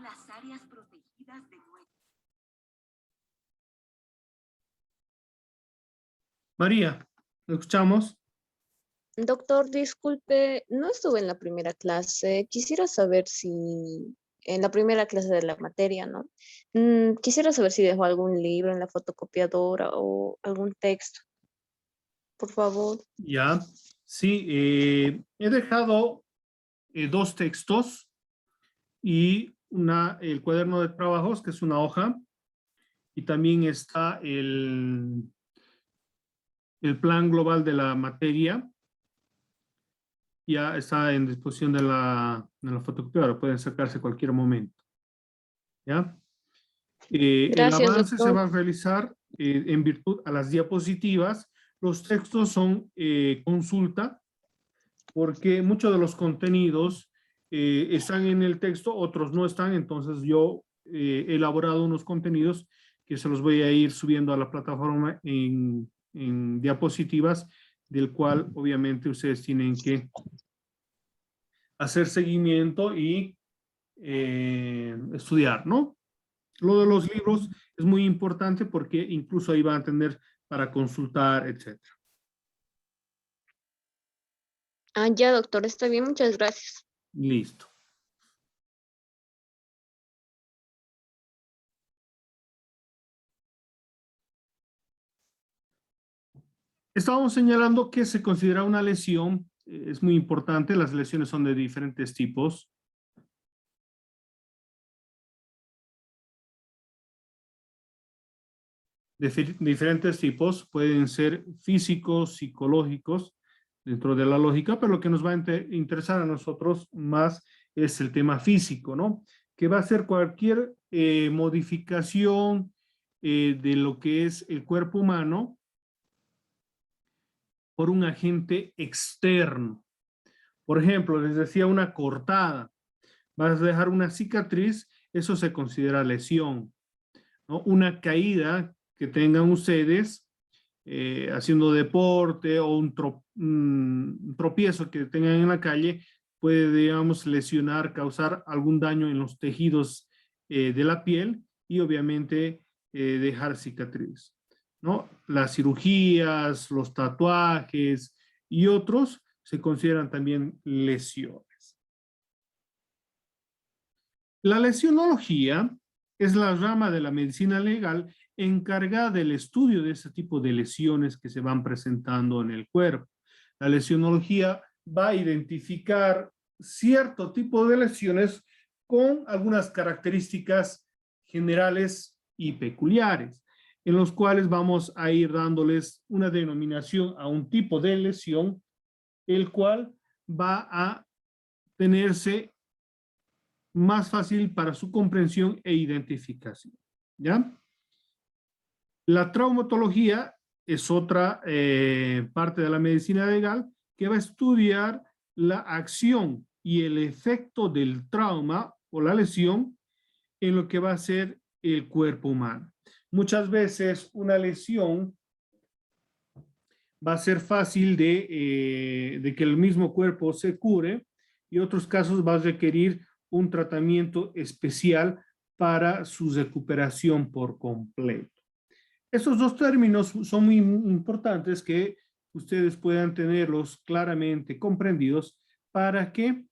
las áreas protegidas de nuestro. María, ¿lo escuchamos? Doctor, disculpe, no estuve en la primera clase. Quisiera saber si, en la primera clase de la materia, ¿no? Quisiera saber si dejó algún libro en la fotocopiadora o algún texto. Por favor. Ya, sí, he dejado 2 textos y el cuaderno de trabajos, que es una hoja, y también está el plan global de la materia. Ya está en disposición de la fotocopiadora, pueden sacarse cualquier momento. ¿Ya? El Gracias, avance se doctor. va a realizar en virtud a las diapositivas. Los textos son consulta, porque muchos de los contenidos están en el texto, otros no están, entonces yo he elaborado unos contenidos que se los voy a ir subiendo a la plataforma en diapositivas, del cual obviamente ustedes tienen que hacer seguimiento y estudiar, ¿no? Lo de los libros es muy importante porque incluso ahí van a tener para consultar, etc. Ah, ya, doctor, está bien, muchas gracias. Listo. Estábamos señalando que se considera una lesión, es muy importante, las lesiones son de diferentes tipos. Diferentes tipos, pueden ser físicos, psicológicos, dentro de la lógica, pero lo que nos va a interesar a nosotros más es el tema físico, ¿no? Que va a ser cualquier modificación de lo que es el cuerpo humano por un agente externo. Por ejemplo, les decía una cortada, vas a dejar una cicatriz, eso se considera lesión, ¿no? Una caída que tengan ustedes haciendo deporte o un tropiezo que tengan en la calle puede, digamos, lesionar, causar algún daño en los tejidos de la piel y obviamente dejar cicatriz, ¿no? Las cirugías, los tatuajes y otros se consideran también lesiones. La lesionología es la rama de la medicina legal encargada del estudio de ese tipo de lesiones que se van presentando en el cuerpo. La lesionología va a identificar cierto tipo de lesiones con algunas características generales y peculiares, en los cuales vamos a ir dándoles una denominación a un tipo de lesión, el cual va a tenerse más fácil para su comprensión e identificación. ¿Ya? La traumatología es otra parte de la medicina legal que va a estudiar la acción y el efecto del trauma o la lesión en lo que va a ser el cuerpo humano. Muchas veces una lesión va a ser fácil de que el mismo cuerpo se cure y otros casos va a requerir un tratamiento especial para su recuperación por completo. Estos 2 términos son muy importantes que ustedes puedan tenerlos claramente comprendidos para que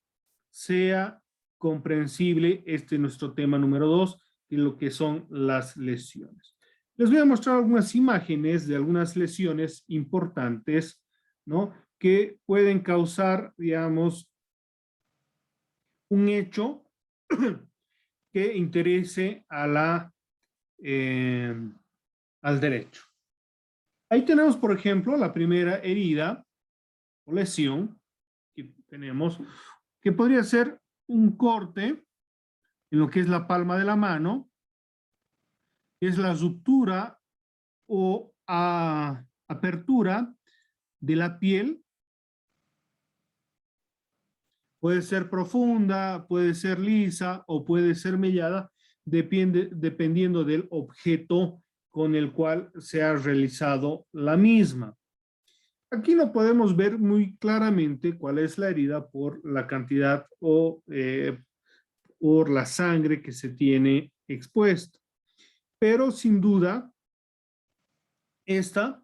sea comprensible nuestro tema número 2, y lo que son las lesiones. Les voy a mostrar algunas imágenes de algunas lesiones importantes, ¿no? Que pueden causar, digamos, un hecho que interese al derecho. Ahí tenemos, por ejemplo, la primera herida o lesión que tenemos, que podría ser un corte en lo que es la palma de la mano, que es la ruptura o apertura de la piel. Puede ser profunda, puede ser lisa o puede ser mellada, dependiendo del objeto con el cual se ha realizado la misma. Aquí no podemos ver muy claramente cuál es la herida por la cantidad o por la sangre que se tiene expuesta. Pero sin duda, esta,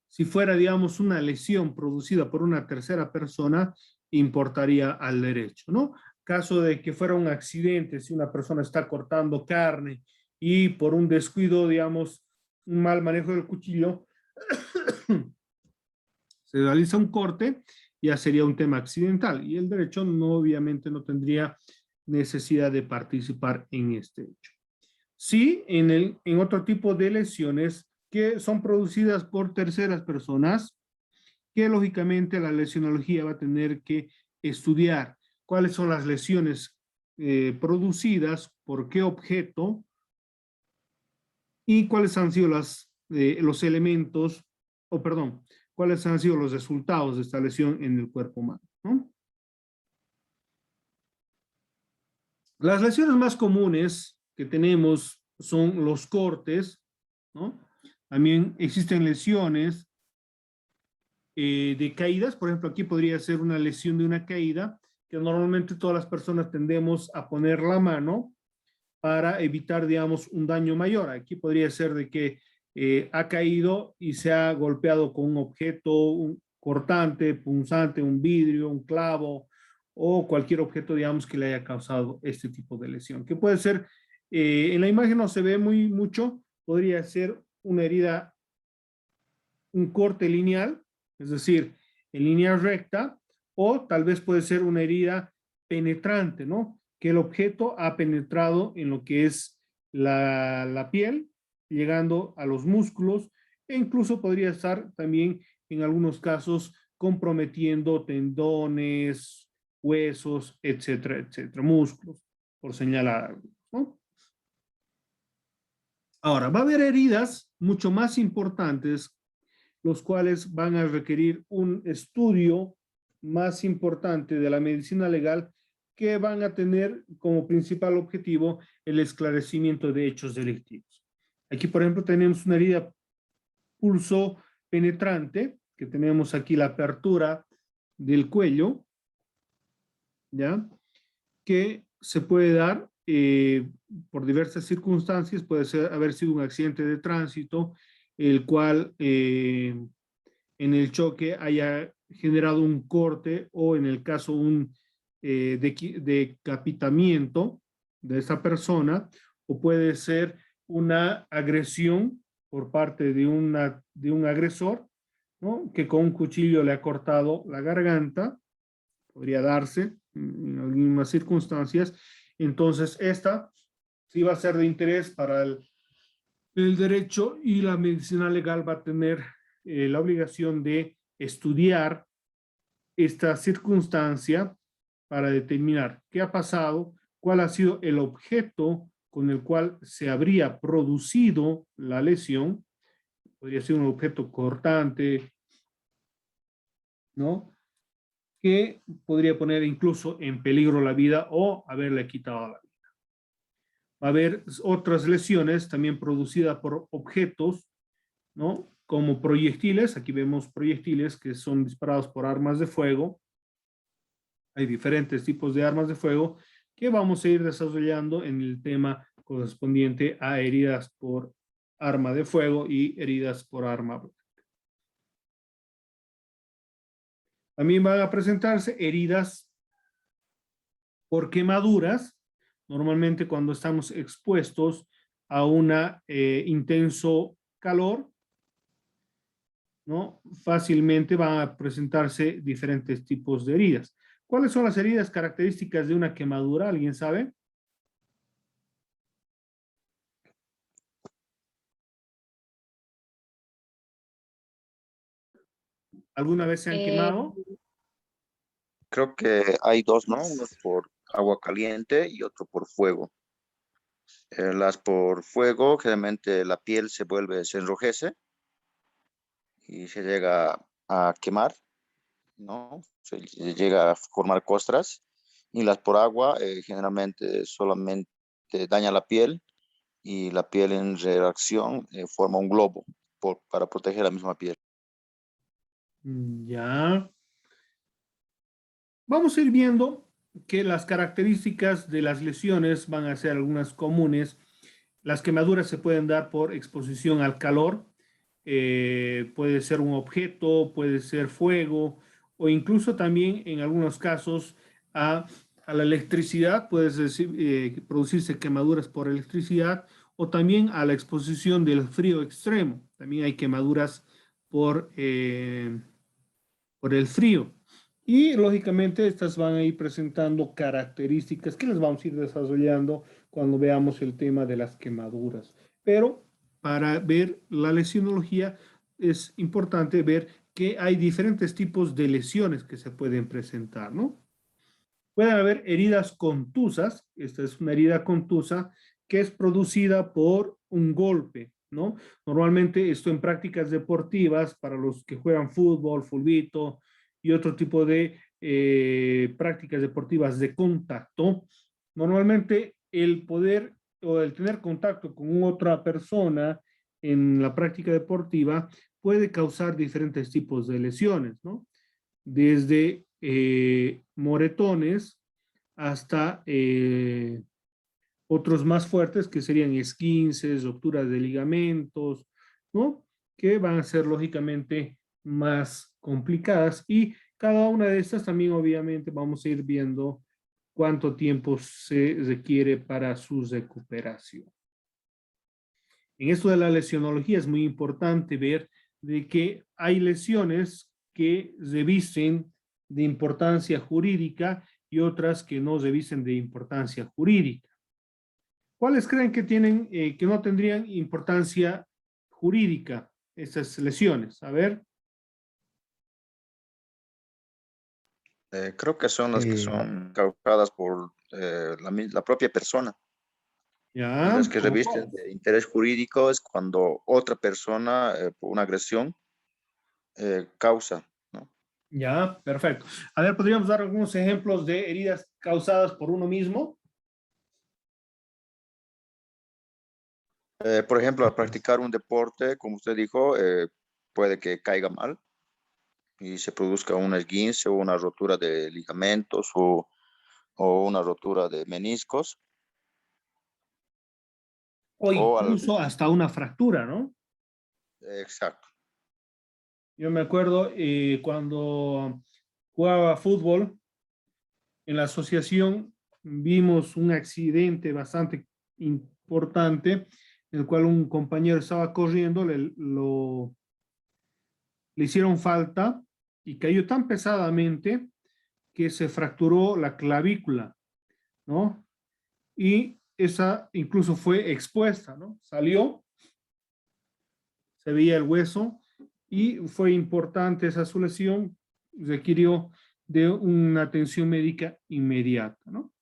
si fuera, digamos, una lesión producida por una tercera persona, importaría al derecho, ¿no? Caso de que fuera un accidente, si una persona está cortando carne y por un descuido, digamos, un mal manejo del cuchillo, se realiza un corte, ya sería un tema accidental y el derecho no, obviamente no tendría necesidad de participar en este hecho. Sí, en otro tipo de lesiones que son producidas por terceras personas, que lógicamente la lesionología va a tener que estudiar cuáles son las lesiones producidas, por qué objeto y cuáles han sido los elementos, o perdón, cuáles han sido los resultados de esta lesión en el cuerpo humano, ¿no? Las lesiones más comunes que tenemos son los cortes, ¿no? También existen lesiones de caídas, por ejemplo, aquí podría ser una lesión de una caída, que normalmente todas las personas tendemos a poner la mano para evitar, digamos, un daño mayor. Aquí podría ser de que ha caído y se ha golpeado con un objeto un cortante, punzante, un vidrio, un clavo o cualquier objeto, digamos, que le haya causado este tipo de lesión. Que puede ser, en la imagen no se ve mucho, podría ser una herida, un corte lineal, es decir, en línea recta, o tal vez puede ser una herida penetrante, ¿no? Que el objeto ha penetrado en lo que es la piel, llegando a los músculos, e incluso podría estar también en algunos casos comprometiendo tendones, huesos, etcétera, etcétera, músculos, por señalar algo, ¿no? Ahora, va a haber heridas mucho más importantes, los cuales van a requerir un estudio más importante de la medicina legal, que van a tener como principal objetivo el esclarecimiento de hechos delictivos. Aquí, por ejemplo, tenemos una herida pulso penetrante, que tenemos aquí la apertura del cuello, ¿ya? Que se puede dar por diversas circunstancias, puede ser haber sido un accidente de tránsito, el cual en el choque haya generado un corte o en el caso un decapitamiento de esa persona, o puede ser una agresión por parte de un agresor, ¿no? Que con un cuchillo le ha cortado la garganta, podría darse en algunas circunstancias. Entonces, esta sí va a ser de interés para el derecho, y la medicina legal va a tener la obligación de estudiar esta circunstancia para determinar qué ha pasado, cuál ha sido el objeto con el cual se habría producido la lesión. Podría ser un objeto cortante, ¿no? Que podría poner incluso en peligro la vida o haberle quitado la vida. Va a haber otras lesiones también producidas por objetos, ¿no? Como proyectiles. Aquí vemos proyectiles que son disparados por armas de fuego. Hay diferentes tipos de armas de fuego que vamos a ir desarrollando en el tema correspondiente a heridas por arma de fuego y heridas por arma. También van a presentarse heridas por quemaduras, normalmente cuando estamos expuestos a un intenso calor, ¿no? Fácilmente van a presentarse diferentes tipos de heridas. ¿Cuáles son las heridas características de una quemadura? ¿Alguien sabe? ¿Alguna vez se han Eh, quemado? Creo que hay dos, ¿no? Uno es por agua caliente y otro por fuego. Las por fuego, generalmente la piel se enrojece y se llega a quemar, ¿no? Se llega a formar costras. Y las por agua, generalmente solamente daña la piel y la piel en reacción forma un globo para proteger la misma piel. Ya. Vamos a ir viendo que las características de las lesiones van a ser algunas comunes. Las quemaduras se pueden dar por exposición al calor, puede ser un objeto, puede ser fuego, o incluso también en algunos casos a la electricidad, puede producirse quemaduras por electricidad, o también a la exposición del frío extremo. También hay quemaduras por el frío. Y lógicamente estas van a ir presentando características que les vamos a ir desarrollando cuando veamos el tema de las quemaduras. Pero para ver la lesionología es importante ver que hay diferentes tipos de lesiones que se pueden presentar, ¿no? Pueden haber heridas contusas. Esta es una herida contusa que es producida por un golpe, ¿no? Normalmente esto en prácticas deportivas para los que juegan fútbol, fulbito y otro tipo de prácticas deportivas de contacto. Normalmente el poder o el tener contacto con otra persona en la práctica deportiva puede causar diferentes tipos de lesiones, ¿no? Desde moretones hasta otros más fuertes que serían esguinces, rupturas de ligamentos, ¿no? Que van a ser lógicamente más complicadas y cada una de estas también obviamente vamos a ir viendo cuánto tiempo se requiere para su recuperación. En esto de la lesionología es muy importante ver de que hay lesiones que revisten de importancia jurídica y otras que no revisten de importancia jurídica. ¿Cuáles creen que tienen, que no tendrían importancia jurídica estas lesiones? A ver. Creo que son las que son causadas por la propia persona. Y las Ya, que ¿cómo revisten cuáles? de interés jurídico es cuando otra persona, por una agresión, causa, ¿no? Ya, perfecto. A ver, ¿podríamos dar algunos ejemplos de heridas causadas por uno mismo? Por ejemplo, al practicar un deporte, como usted dijo, puede que caiga mal y se produzca un esguince o una rotura de ligamentos o una rotura de meniscos. O O al, incluso hasta una fractura, ¿no? exacto. Yo me acuerdo cuando jugaba fútbol, en la asociación vimos un accidente bastante importante en el cual un compañero estaba corriendo, le hicieron falta y cayó tan pesadamente que se fracturó la clavícula, ¿no? Y esa incluso fue expuesta, ¿no? Salió, se veía el hueso y fue importante esa su lesión, requirió de una atención médica inmediata, ¿no?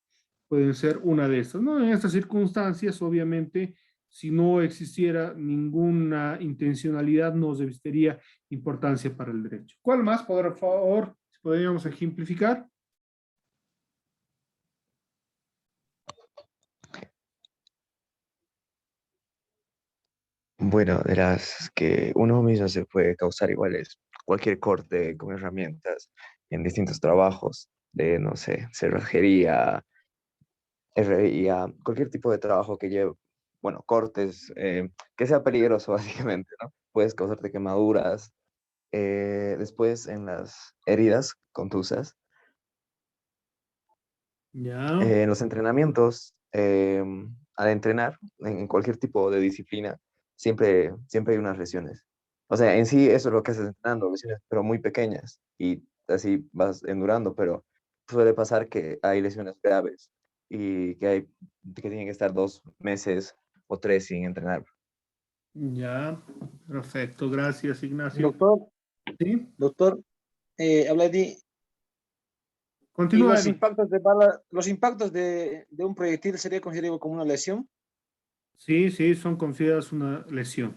Pueden ser una de estas, ¿no? En estas circunstancias, obviamente, si no existiera ninguna intencionalidad, no revestiría importancia para el derecho. ¿Cuál más, por favor, si podríamos ejemplificar? Bueno, de las que uno mismo se puede causar igual es cualquier corte con herramientas en distintos trabajos, de, no sé, cerrajería, herrería, cualquier tipo de trabajo que lleve, bueno, cortes, que sea peligroso básicamente, ¿no? Puedes causarte quemaduras. Después en las heridas contusas, Ya, en los entrenamientos, al entrenar en cualquier tipo de disciplina, siempre hay unas lesiones. O sea, en sí eso es lo que haces entrenando, lesiones, pero muy pequeñas y así vas endurando, pero suele pasar que hay lesiones graves y que tienen que estar 2 meses o 3 sin entrenar. ya, perfecto, gracias, Ignacio. Doctor, ¿Sí? doctor, habla y Continúa, los Eddie. impactos de bala, los impactos de un proyectil sería considerado como una lesión. Sí, sí, son consideradas una lesión.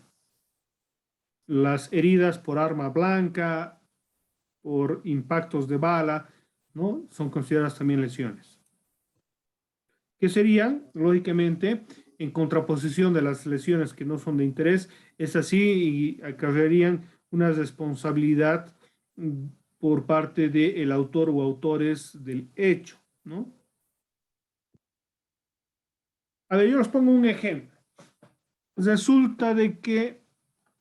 Las heridas por arma blanca, por impactos de bala, ¿no? Son consideradas también lesiones. Que serían, lógicamente, en contraposición de las lesiones que no son de interés, es así y acarrearían una responsabilidad por parte del autor o autores del hecho, ¿no? A ver, yo les pongo un ejemplo. Resulta de que,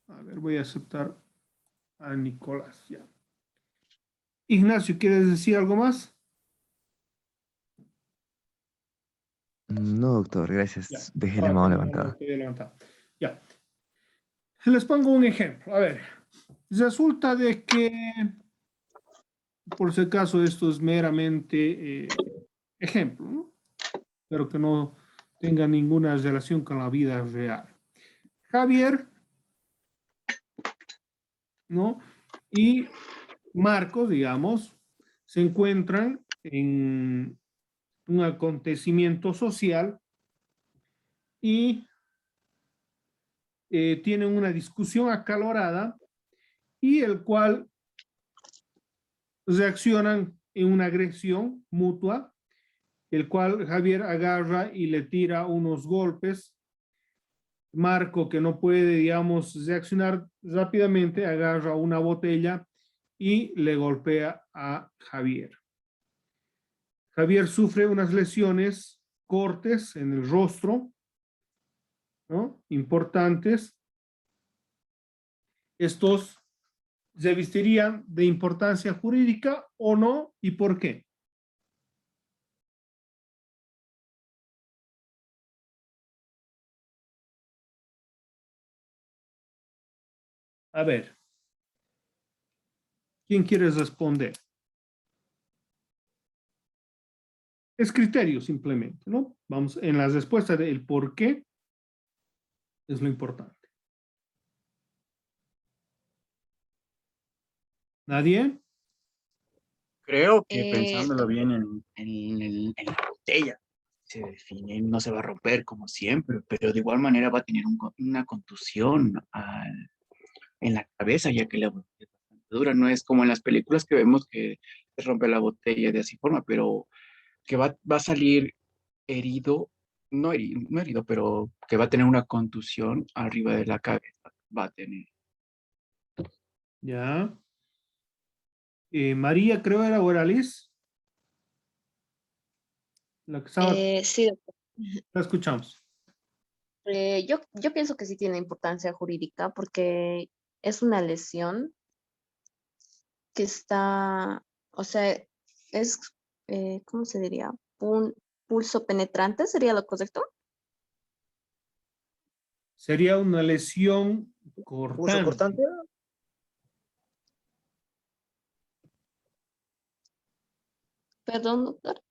a ver, voy a aceptar a Nicolás ya. Ignacio, ¿quieres decir algo más? No, doctor, Ya. gracias. Dejé la mano levantada. Te voy a levantar. Ya. Les pongo un ejemplo. A ver, resulta de que, por si acaso, esto es meramente ejemplo, ¿no? Pero que no tenga ninguna relación con la vida real. Javier, ¿no? Y Marcos, digamos, se encuentran en un acontecimiento social y tienen una discusión acalorada y el cual reaccionan en una agresión mutua, el cual Javier agarra y le tira unos golpes. Marco, que no puede, digamos, reaccionar rápidamente, agarra una botella y le golpea a Javier. Javier sufre unas lesiones, cortes en el rostro, ¿no? Importantes. Estos revestirían de importancia jurídica o no, y por qué. A ver, ¿quién quiere responder? Es criterio simplemente, ¿no? Vamos, en la respuesta del por qué es lo importante. ¿Nadie? Creo que Eh, pensándolo bien en la botella, se define, no se va a romper como siempre, pero de igual manera va a tener una contusión en la cabeza, ya que la botella es bastante dura. No es como en las películas que vemos que se rompe la botella de así forma, pero que va a salir herido, no herido, pero que va a tener una contusión arriba de la cabeza. Va a tener. Ya. María, creo era Oralis. La que estaba, sí, doctor. la escuchamos. Yo pienso que sí tiene importancia jurídica porque es una lesión que está, o sea, es, ¿cómo se diría? Pulso penetrante, ¿sería lo correcto? Sería una lesión Uso cortante. cortante. Perdón, doctor.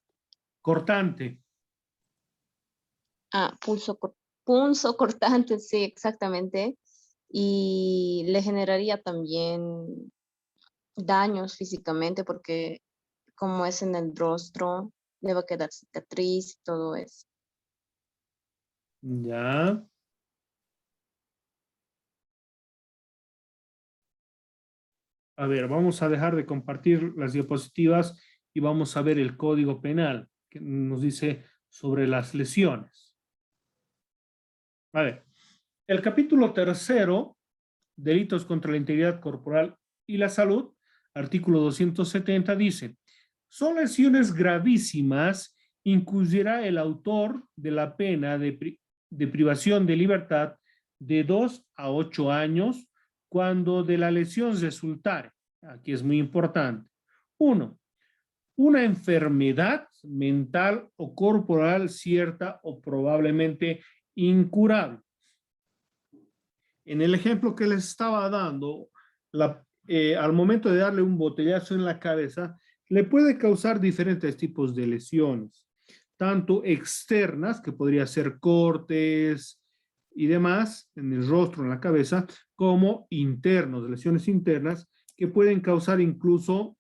Cortante. Ah, pulso cortante, sí, exactamente. Y le generaría también daños físicamente porque como es en el rostro, le va a quedar cicatriz y todo eso. Ya. A ver, vamos a dejar de compartir las diapositivas y vamos a ver el Código Penal que nos dice sobre las lesiones. A ver, el capítulo 3, delitos contra la integridad corporal y la salud, artículo 270, dice, son lesiones gravísimas, incurrirá el autor de la pena de privación de libertad de 2 a 8 años cuando de la lesión resultare. Aquí es muy importante. 1. Una enfermedad mental o corporal cierta o probablemente incurable. En el ejemplo que les estaba dando, al momento de darle un botellazo en la cabeza, le puede causar diferentes tipos de lesiones, tanto externas, que podría ser cortes y demás, en el rostro, en la cabeza, como internos, lesiones internas, que pueden causar incluso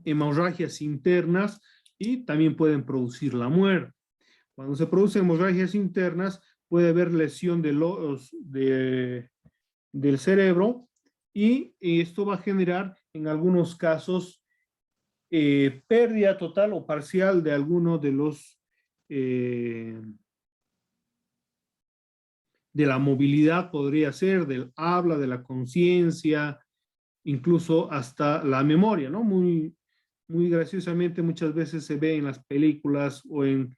hemorragias internas y también pueden producir la muerte. Cuando se producen hemorragias internas, puede haber lesión del cerebro y esto va a generar en algunos casos pérdida total o parcial de alguno de los de la movilidad, podría ser del habla, de la conciencia, incluso hasta la memoria, ¿no? Muy muy graciosamente muchas veces se ve en las películas o en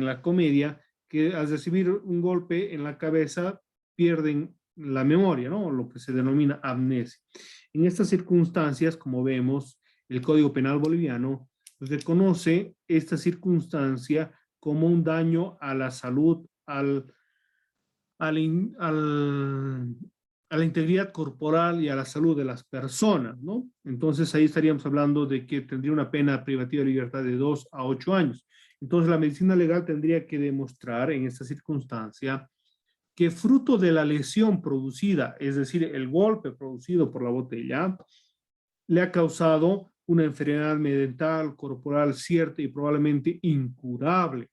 la comedia que al recibir un golpe en la cabeza pierden la memoria, ¿no? Lo que se denomina amnesia. En estas circunstancias, como vemos, el Código Penal boliviano reconoce esta circunstancia como un daño a la salud, a la integridad corporal y a la salud de las personas, ¿no? Entonces ahí estaríamos hablando de que tendría una pena privativa de libertad de 2 a 8 años. Entonces la medicina legal tendría que demostrar en esta circunstancia que fruto de la lesión producida, es decir, el golpe producido por la botella, le ha causado una enfermedad mental, corporal cierta y probablemente incurable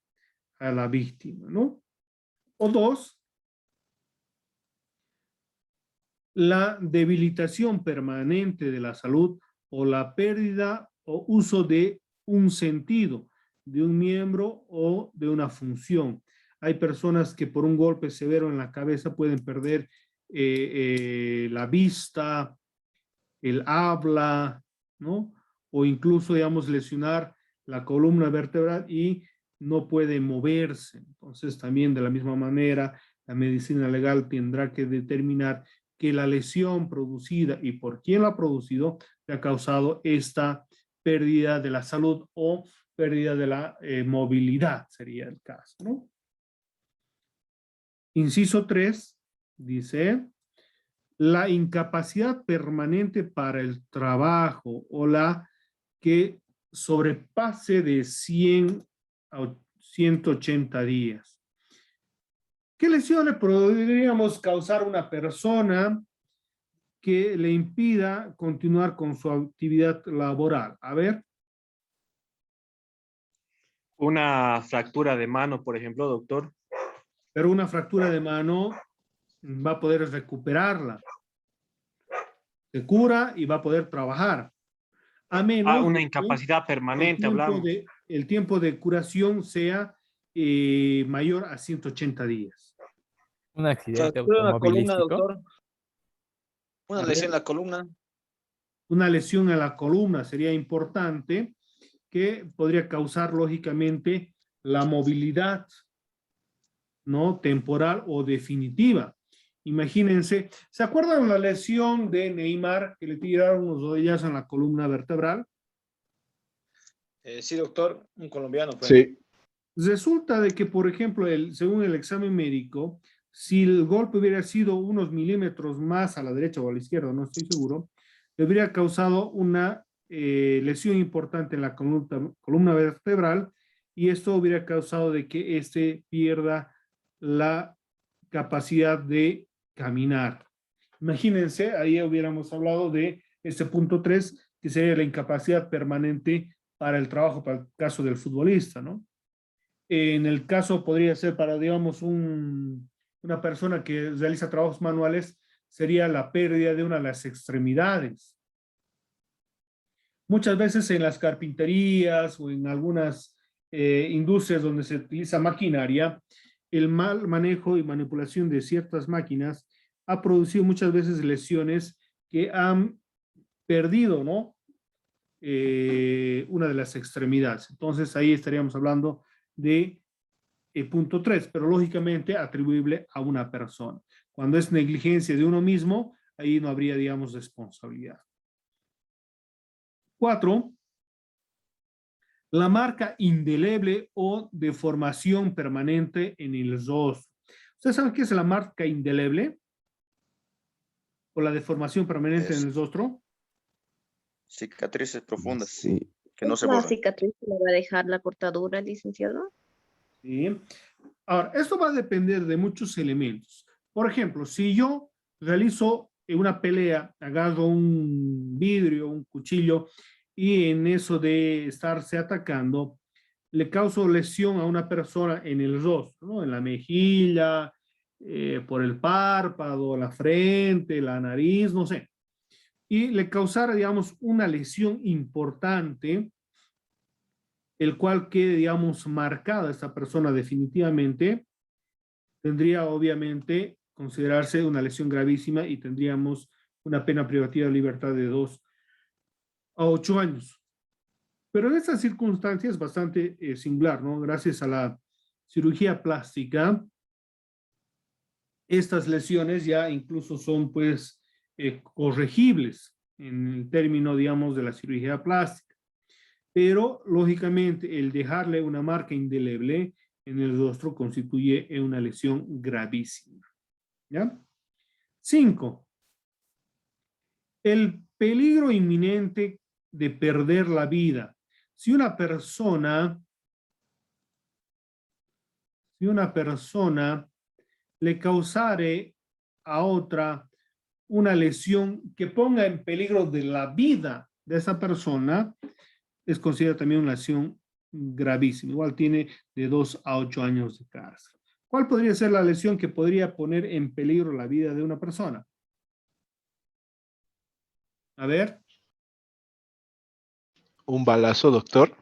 a la víctima, ¿no? O dos, la debilitación permanente de la salud o la pérdida o uso de un sentido, de un miembro o de una función. Hay personas que por un golpe severo en la cabeza pueden perder la vista, el habla, ¿no? O incluso, digamos, lesionar la columna vertebral y no puede moverse. Entonces, también de la misma manera, la medicina legal tendrá que determinar que la lesión producida y por quién la ha producido le ha causado esta pérdida de la salud o pérdida de la movilidad, sería el caso, ¿no? Inciso 3 dice, la incapacidad permanente para el trabajo o la que sobrepase de 100 a 180 días. ¿Qué lesión le podríamos causar a una persona que le impida continuar con su actividad laboral? A ver. Una fractura de mano, por ejemplo, doctor. Pero una fractura de mano va a poder recuperarla. Se cura y va a poder trabajar. A menos una de incapacidad permanente, hablamos. el tiempo de curación sea mayor a 180 días. Un accidente Fractura en la columna, automovilístico. doctor. Una A lesión ver. en la columna. Una lesión en la columna sería importante, que podría causar lógicamente la movilidad, ¿no? Temporal o definitiva. Imagínense, ¿se acuerdan la lesión de Neymar que le tiraron unos rodillazos en la columna vertebral? Sí, doctor, un colombiano. Pues. Sí. Resulta de que, por ejemplo, según el examen médico, si el golpe hubiera sido unos milímetros más a la derecha o a la izquierda, no estoy seguro, le hubiera causado una lesión importante en la columna vertebral y esto hubiera causado de que éste pierda la capacidad de caminar. Imagínense, ahí hubiéramos hablado de este punto 3, que sería la incapacidad permanente para el trabajo, para el caso del futbolista, ¿no? En el caso podría ser para, digamos, una persona que realiza trabajos manuales, sería la pérdida de una de las extremidades. Muchas veces en las carpinterías o en algunas industrias donde se utiliza maquinaria, el mal manejo y manipulación de ciertas máquinas ha producido muchas veces lesiones que han perdido, ¿no? Una de las extremidades. Entonces ahí estaríamos hablando de punto 3, pero lógicamente atribuible a una persona. Cuando es negligencia de uno mismo, ahí no habría, digamos, responsabilidad. 4. La marca indeleble o deformación permanente en el rostro. ¿Ustedes saben qué es la marca indeleble? ¿O la deformación permanente en el rostro? Cicatrices profundas. Sí. Que no se ¿La borran. cicatriz que le va a dejar la cortadura, licenciado? Sí. Ahora, esto va a depender de muchos elementos. Por ejemplo, si yo realizo una pelea, agarro un vidrio, un cuchillo, y en eso de estarse atacando, le causo lesión a una persona en el rostro, ¿no? En la mejilla, por el párpado, la frente, la nariz, no sé. Y le causara, digamos, una lesión importante, el cual quede, digamos, marcada esta persona definitivamente, tendría obviamente considerarse una lesión gravísima y tendríamos una pena privativa de libertad de 2 a 8 años. Pero en esta circunstancia es bastante singular, ¿no? Gracias a la cirugía plástica, estas lesiones ya incluso son, pues, corregibles en el término, digamos, de la cirugía plástica. Pero, lógicamente, el dejarle una marca indeleble en el rostro constituye una lesión gravísima. ¿Ya? 5. El peligro inminente de perder la vida. Si una persona le causare a otra una lesión que ponga en peligro de la vida de esa persona, es considerada también una lesión gravísima. Igual tiene de 2 a 8 años de cárcel. ¿Cuál podría ser la lesión que podría poner en peligro la vida de una persona? A ver. Un balazo, doctor.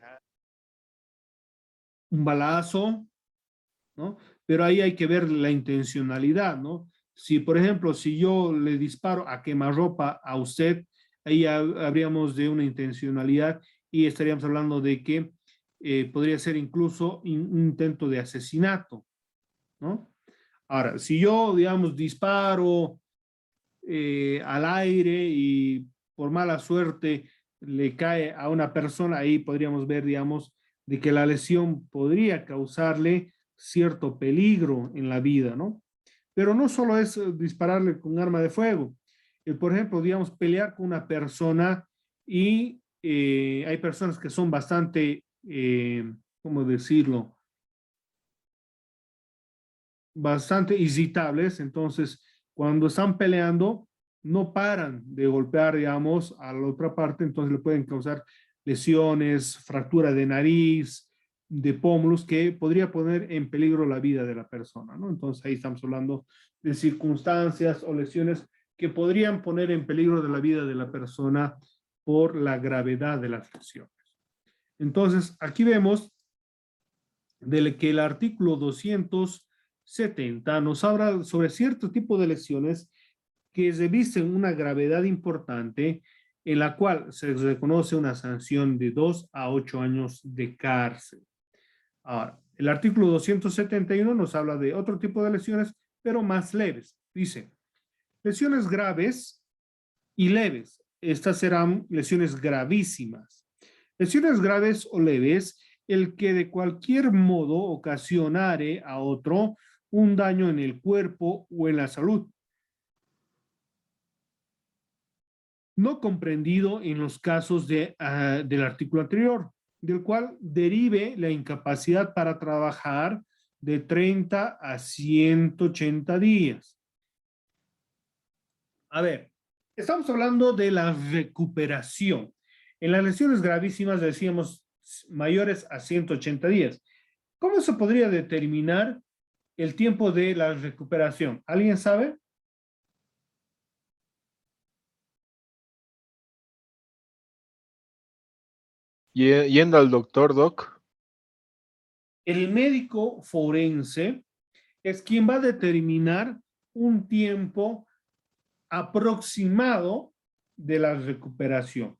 Un balazo, ¿no? Pero ahí hay que ver la intencionalidad, ¿no? Si, por ejemplo, si yo le disparo a quemarropa a usted, ahí habríamos de una intencionalidad y estaríamos hablando de que podría ser incluso un intento de asesinato, ¿no? Ahora, si yo, digamos, disparo al aire y por mala suerte le cae a una persona, ahí podríamos ver, digamos, de que la lesión podría causarle cierto peligro en la vida, ¿no? Pero no solo es dispararle con arma de fuego. Por ejemplo, digamos, pelear con una persona y hay personas que son bastante, ¿cómo decirlo? Bastante irritables. Entonces, cuando están peleando, no paran de golpear, digamos, a la otra parte. Entonces, le pueden causar lesiones, fractura de nariz, de pómulos, que podría poner en peligro la vida de la persona, ¿no? Entonces, ahí estamos hablando de circunstancias o lesiones que podrían poner en peligro de la vida de la persona por la gravedad de las lesiones. Entonces, aquí vemos de que el artículo 270 nos habla sobre cierto tipo de lesiones que revisten una gravedad importante en la cual se reconoce una sanción de 2 a 8 años de cárcel. Ahora, el artículo 271 nos habla de otro tipo de lesiones, pero más leves. Dice, lesiones graves y leves. Estas serán lesiones gravísimas. Lesiones graves o leves, el que de cualquier modo ocasionare a otro un daño en el cuerpo o en la salud, no comprendido en los casos del artículo anterior, del cual derive la incapacidad para trabajar de 30 a 180 días. A ver, estamos hablando de la recuperación. En las lesiones gravísimas decíamos mayores a 180 días. ¿Cómo se podría determinar el tiempo de la recuperación? ¿Alguien sabe? Yendo al doctor, Doc. El médico forense es quien va a determinar un tiempo aproximado de la recuperación.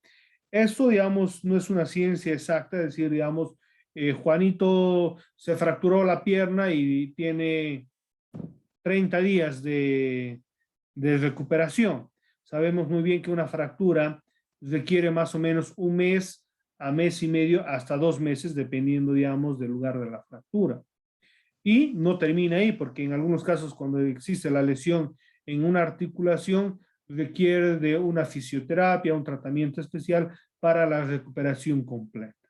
Esto, digamos, no es una ciencia exacta, es decir, digamos, Juanito se fracturó la pierna y tiene 30 días de recuperación. Sabemos muy bien que una fractura requiere más o menos un mes a mes y medio hasta 2 meses, dependiendo, digamos, del lugar de la fractura. Y no termina ahí, porque en algunos casos, cuando existe la lesión en una articulación, requiere de una fisioterapia, un tratamiento especial para la recuperación completa,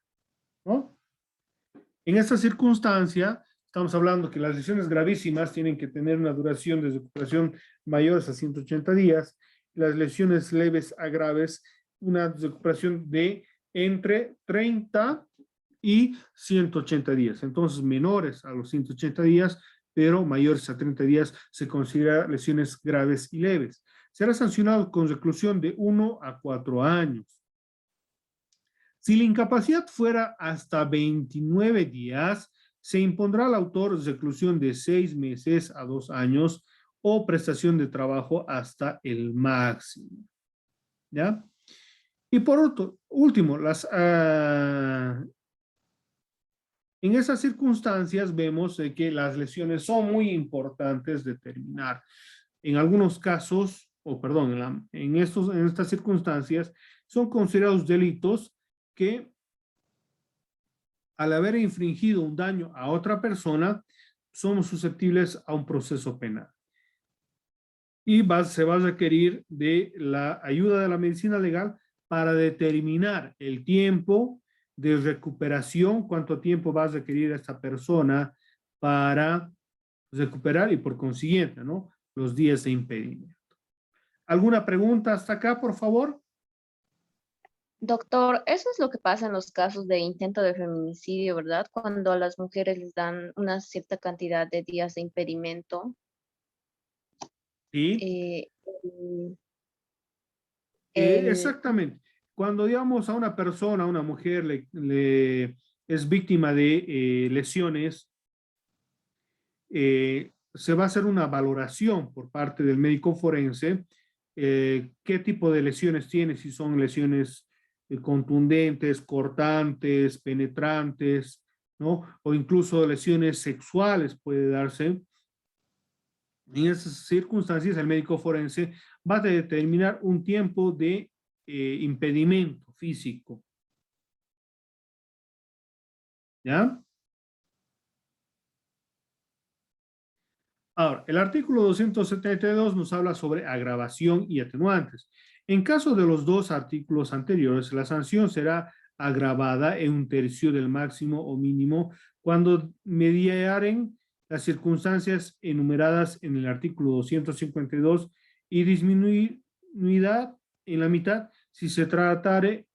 ¿no? En esta circunstancia, estamos hablando que las lesiones gravísimas tienen que tener una duración de recuperación mayores a 180 días, las lesiones leves a graves, una recuperación de entre 30 y 180 días. Entonces, menores a los 180 días, pero mayores a 30 días, se considera lesiones graves y leves. Será sancionado con reclusión de 1 a 4 años. Si la incapacidad fuera hasta 29 días, se impondrá al autor reclusión de 6 meses a 2 años o prestación de trabajo hasta el máximo. ¿Ya? Y por último, en esas circunstancias vemos que las lesiones son muy importantes determinar. En algunos casos, o perdón, en estas circunstancias, son considerados delitos que al haber infringido un daño a otra persona, somos susceptibles a un proceso penal. Y se va a requerir de la ayuda de la medicina legal para determinar el tiempo de recuperación, cuánto tiempo va a requerir esta persona para recuperar y por consiguiente, ¿no? Los días de impedimento. ¿Alguna pregunta hasta acá, por favor? Doctor, eso es lo que pasa en los casos de intento de feminicidio, ¿verdad? Cuando a las mujeres les dan una cierta cantidad de días de impedimento. Sí. Eh, el- Exactamente. Cuando, digamos, a una persona, a una mujer, es víctima de lesiones, se va a hacer una valoración por parte del médico forense, qué tipo de lesiones tiene, si son lesiones contundentes, cortantes, penetrantes, ¿no? O incluso lesiones sexuales puede darse. En esas circunstancias, el médico forense va a determinar un tiempo de impedimento físico. ¿Ya? Ahora, el artículo 272 nos habla sobre agravación y atenuantes. En caso de los dos artículos anteriores, la sanción será agravada en un tercio del máximo o mínimo cuando mediaren las circunstancias enumeradas en el artículo 252 y disminuida en la mitad si se tratare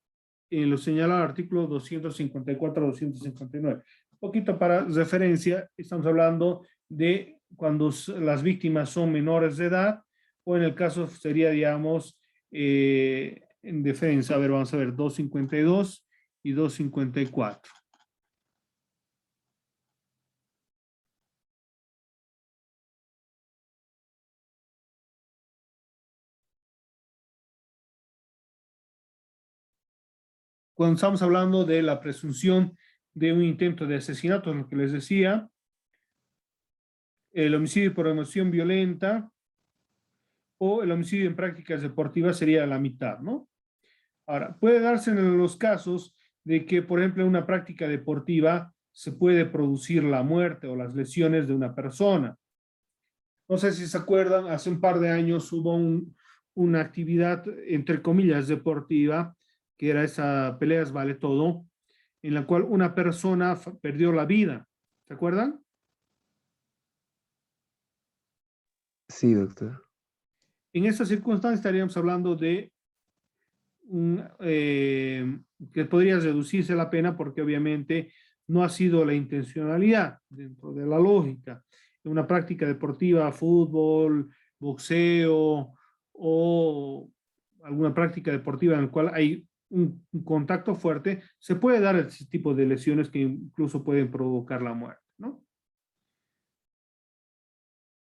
en lo señalado artículo 254-259. Un poquito para referencia, estamos hablando de cuando las víctimas son menores de edad, o en el caso sería, digamos, en defensa, a ver, vamos a ver, 252 y 254. Cuando estamos hablando de la presunción de un intento de asesinato, lo que les decía, el homicidio por emoción violenta o el homicidio en prácticas deportivas sería la mitad, ¿no? Ahora, puede darse en los casos de que, por ejemplo, en una práctica deportiva se puede producir la muerte o las lesiones de una persona. No sé si se acuerdan, hace un par de años hubo una actividad, entre comillas, deportiva, que era esa peleas vale todo, en la cual una persona perdió la vida. ¿Se acuerdan? Sí, doctor. En esta circunstancia estaríamos hablando de que podría reducirse la pena porque obviamente no ha sido la intencionalidad dentro de la lógica. En una práctica deportiva, fútbol, boxeo o alguna práctica deportiva en la cual hay un contacto fuerte, se puede dar ese tipo de lesiones que incluso pueden provocar la muerte, ¿no?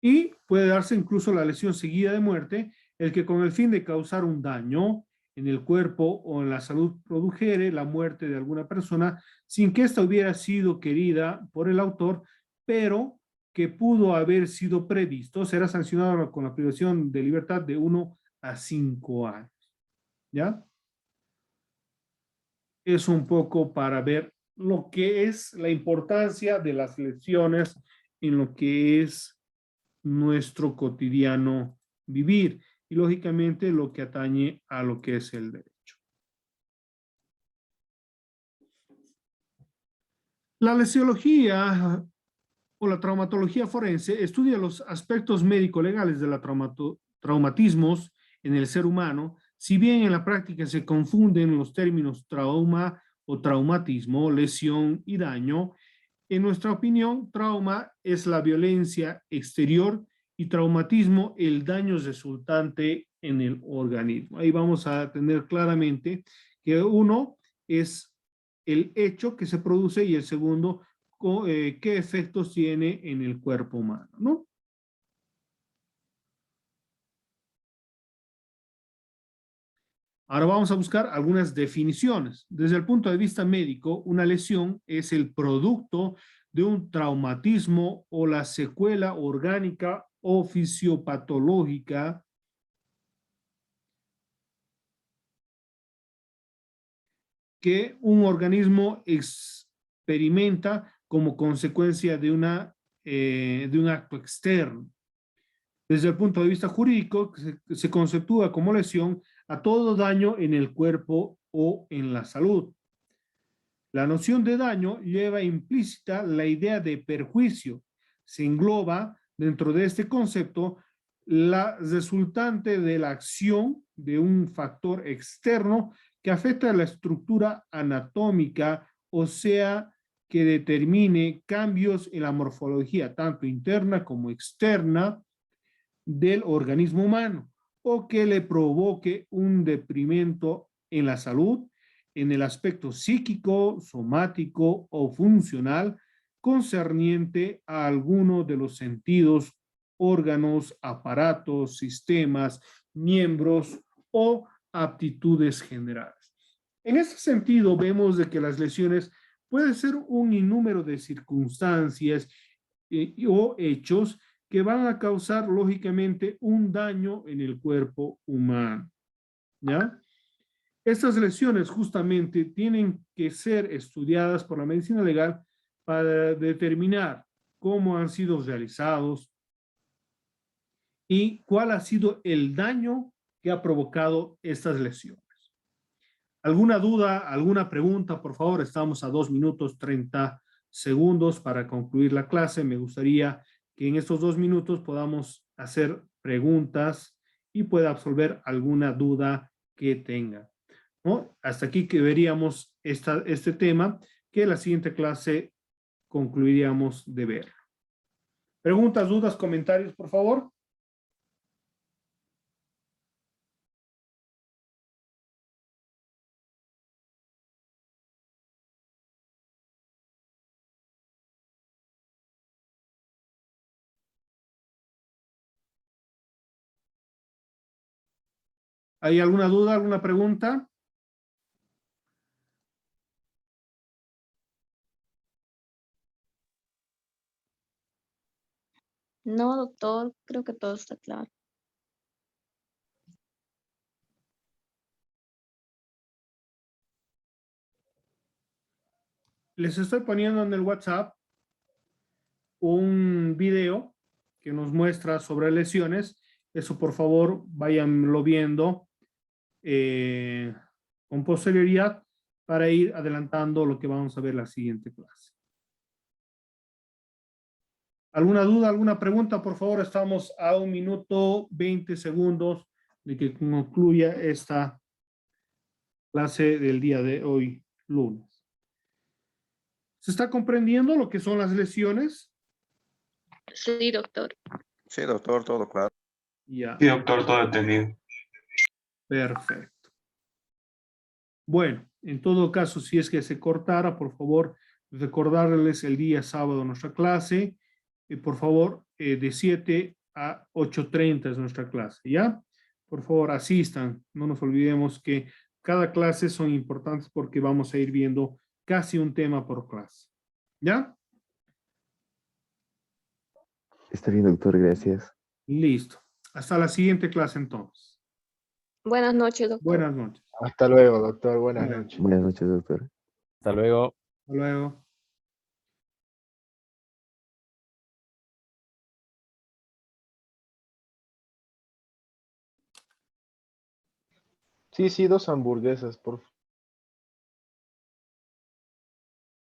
Y puede darse incluso la lesión seguida de muerte, el que con el fin de causar un daño en el cuerpo o en la salud produjere la muerte de alguna persona sin que ésta hubiera sido querida por el autor, pero que pudo haber sido previsto, será sancionado con la privación de libertad de 1 a 5 años. ¿Ya? Es un poco para ver lo que es la importancia de las lesiones en lo que es nuestro cotidiano vivir y lógicamente lo que atañe a lo que es el derecho. La lesiología o la traumatología forense estudia los aspectos médico-legales de los traumatismos en el ser humano, si bien en la práctica se confunden los términos trauma o traumatismo, lesión y daño. En nuestra opinión, trauma es la violencia exterior y traumatismo el daño resultante en el organismo. Ahí vamos a tener claramente que uno es el hecho que se produce y el segundo, qué efectos tiene en el cuerpo humano, ¿no? Ahora vamos a buscar algunas definiciones. Desde el punto de vista médico, una lesión es el producto de un traumatismo o la secuela orgánica o fisiopatológica que un organismo experimenta como consecuencia de un acto externo. Desde el punto de vista jurídico, se conceptúa como lesión a todo daño en el cuerpo o en la salud. La noción de daño lleva implícita la idea de perjuicio. Se engloba dentro de este concepto la resultante de la acción de un factor externo que afecta a la estructura anatómica, o sea, que determine cambios en la morfología, tanto interna como externa, del organismo humano, o que le provoque un deprimento en la salud, en el aspecto psíquico, somático o funcional concerniente a alguno de los sentidos, órganos, aparatos, sistemas, miembros o aptitudes generales. En ese sentido, vemos de que las lesiones pueden ser un innúmero de circunstancias o hechos que van a causar lógicamente un daño en el cuerpo humano. ¿Ya? Estas lesiones justamente tienen que ser estudiadas por la medicina legal para determinar cómo han sido realizados y cuál ha sido el daño que ha provocado estas lesiones. ¿Alguna duda, alguna pregunta? Por favor, estamos a 2 minutos 30 segundos para concluir la clase. Me gustaría que en estos 2 minutos podamos hacer preguntas y pueda absolver alguna duda que tenga, ¿no? Hasta aquí que veríamos este tema, que en la siguiente clase concluiríamos de ver. Preguntas, dudas, comentarios, por favor. ¿Hay alguna duda, alguna pregunta? No, doctor, creo que todo está claro. Les estoy poniendo en el WhatsApp un video que nos muestra sobre lesiones. Eso, por favor, váyanlo viendo con posterioridad para ir adelantando lo que vamos a ver la siguiente clase. ¿Alguna duda, alguna pregunta? Por favor, estamos a 1 minuto 20 segundos de que concluya esta clase del día de hoy, lunes. ¿Se está comprendiendo lo que son las lesiones? Sí, doctor. Sí, doctor, todo claro. Ya, Sí, doctor, todo entendido. perfecto. Bueno, en todo caso, si es que se cortara, por favor, recordarles el día sábado nuestra clase. Por favor, de 7 a 8:30 es nuestra clase, ¿ya? Por favor, asistan. No nos olvidemos que cada clase son importantes porque vamos a ir viendo casi un tema por clase, ¿ya? Está bien, doctor, gracias. Listo. Hasta la siguiente clase entonces. Buenas noches, doctor. Buenas noches. Hasta luego, doctor. Buenas Bueno. noches. Buenas noches, doctor. Hasta luego. Hasta luego. Sí, 2 hamburguesas, por favor.